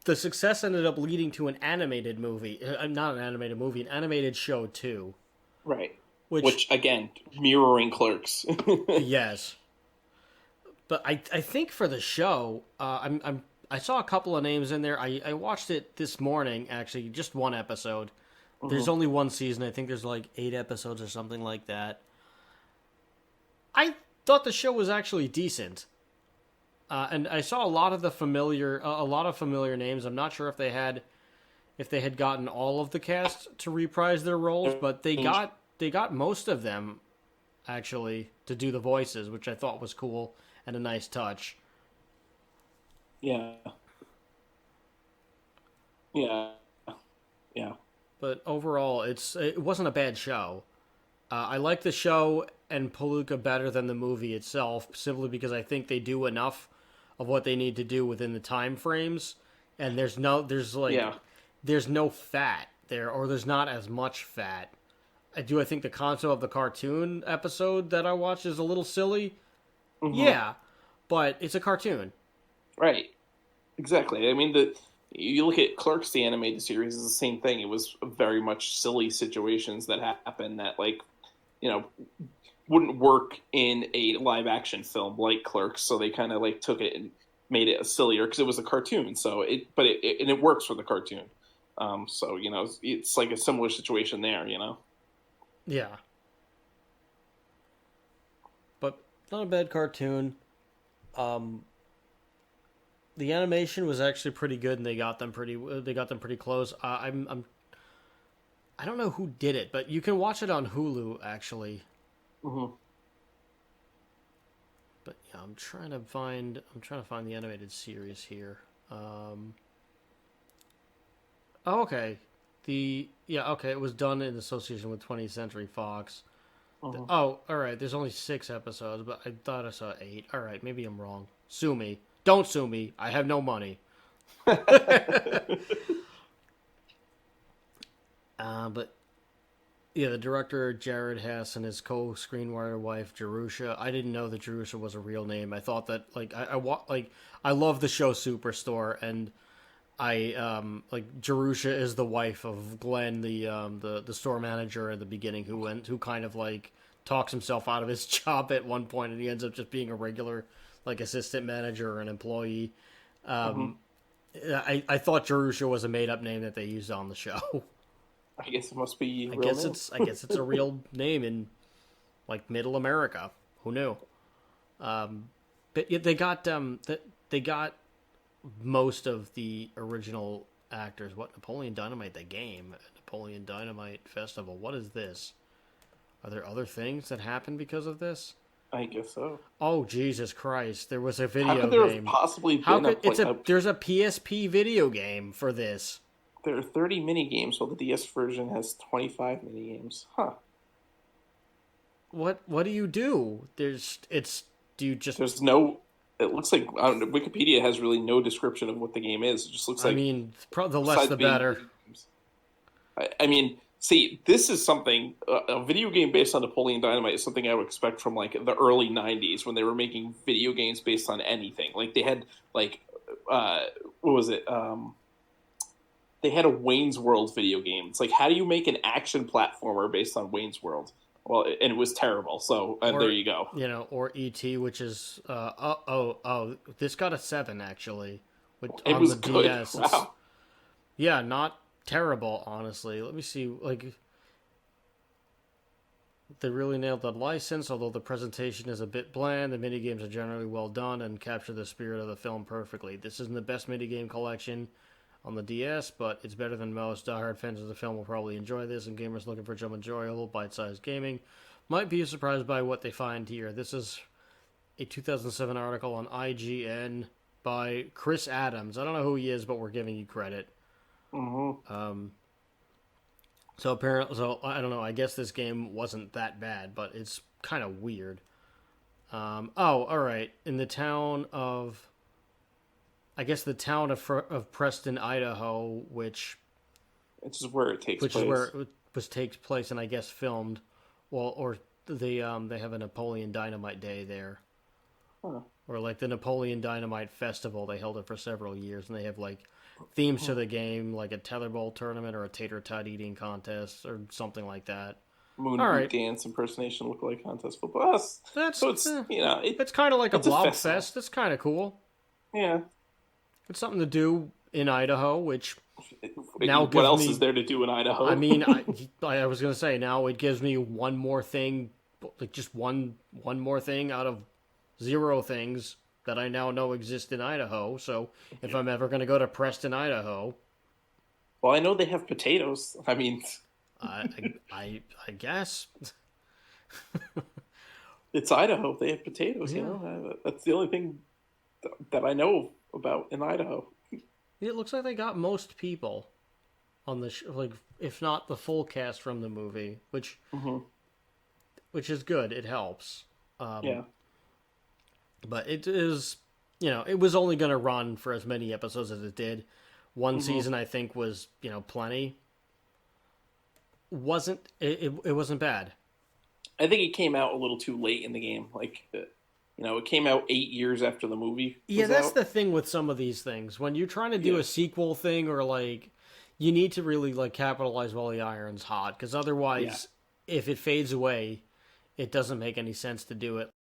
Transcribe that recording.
the success ended up leading to an animated movie. Not an animated movie, an animated show too. Right. Which, Which again, mirroring Clerks. yes, but I think for the show, I saw a couple of names in there. I watched it this morning, actually, just one episode. There's Hmm. only one season. I think there's like 8 episodes or something like that. I thought the show was actually decent. And I saw a lot of familiar names. I'm not sure if they had gotten all of the cast to reprise their roles, but they got most of them actually to do the voices, which I thought was cool and a nice touch. Yeah. Yeah. Yeah. But overall, it wasn't a bad show. I like the show and Palooka better than the movie itself, simply because I think they do enough of what they need to do within the time frames, and Yeah. there's no fat there, or there's not as much fat. I think the concept of the cartoon episode that I watched is a little silly. Hmm. Yeah, but it's a cartoon. Right. Exactly. I mean, you look at Clerks, the animated series, is the same thing. It was very much silly situations that happen that, like, you know, wouldn't work in a live action film like Clerks. So they kind of like took it and made it sillier because it was a cartoon. So it works for the cartoon. So it's like a similar situation there. Yeah, but not a bad cartoon. Um, the animation was actually pretty good, and they got them pretty close. I don't know who did it, but you can watch it on Hulu actually. Hmm. But yeah, I'm trying to find the animated series here. Um, oh, okay. Okay, it was done in association with 20th Century Fox. Hmm. Oh, all right. There's only 6 episodes, but I thought I saw 8. All right, maybe I'm wrong. Sue me. Don't sue me. I have no money. But yeah, the director Jared Hess and his co-screenwriter wife Jerusha. I didn't know that Jerusha was a real name. I thought that I love the show Superstore, and I like Jerusha is the wife of Glenn, the store manager at the beginning, who kind of like talks himself out of his job at one point, and he ends up just being a regular like assistant manager or an employee. Hmm. I thought Jerusha was a made up name that they used on the show. I guess it must be a real name. I guess it's a real name in like middle America. Who knew? But yeah, they got most of the original actors. What, Napoleon Dynamite the game? Napoleon Dynamite Festival. What is this? Are there other things that happen because of this? I guess so. Oh Jesus Christ! There was a How video could there have game. possibly How been could it's a there's a PSP video game for this? there are 30 mini games while the DS version has 25 mini games? Huh. What do you do? There's it's do you just There's no. It looks like Wikipedia has really no description of what the game is. It just looks I like, mean, the less besides the being better. mini games. I mean, see, this is something a video game based on Napoleon Dynamite is something I would expect from like the early '90s when they were making video games based on anything. Like they had like uh, what was it? They had a Wayne's World video game. It's like, how do you make an action platformer based on Wayne's World? Well, and it was terrible. So there Or you go. or ET, which is this got a 7 actually, with It on the was good. DS. It's Wow. yeah, not terrible honestly. Let me see, like they really nailed the license, although the presentation is a bit bland. The minigames are generally well done and capture the spirit of the film perfectly. This isn't the best minigame collection on the DS, but it's better than most. Diehard fans of the film will probably enjoy this, and gamers looking for some enjoyable, bite-sized gaming might be surprised by what they find here. This is a 2007 article on IGN by Chris Adams. I don't know who he is, but we're giving you credit. Hmm. So I don't know. I guess this game wasn't that bad, but it's kind of weird. All right. In the town of, I guess the town of Preston, Idaho, It's just where it takes which is where place. it was takes place and I guess filmed. Well, or they have a Napoleon Dynamite Day there, Huh. or like the Napoleon Dynamite Festival. They held it for several years, and they have like themes to the game, like a tetherball tournament or a tater tot eating contest or something like that. Moon All boot right, dance impersonation lookalike contest for us. that's So it's it's kind of like a it's a blob festival. fest. It's kind of cool. Yeah. It's something to do in Idaho, which now What gives else is me. there to do in I Idaho? mean, I was gonna say now it gives me one more thing, like just one more thing out of zero things that I now know exist in Idaho. So if I'm ever gonna go to Preston, Idaho, Well, I know they have potatoes. I mean, I I guess it's Idaho. They have potatoes. yeah. That's the only thing that I know about in Idaho. It looks like they got most people on the like if not the full cast from the movie, Hmm. which is good. It helps. Yeah. But it is, it was only going to run for as many episodes as it did. One Hmm. season, I think, was plenty. It wasn't bad. I think it came out a little too late in the game. It came out 8 years after the movie Yeah, was that's out. the thing with some of these things. When you're trying to do Yeah. a sequel thing or like, you need to really like capitalize while the iron's hot because Yeah. otherwise, if it fades away, it doesn't make any sense to do it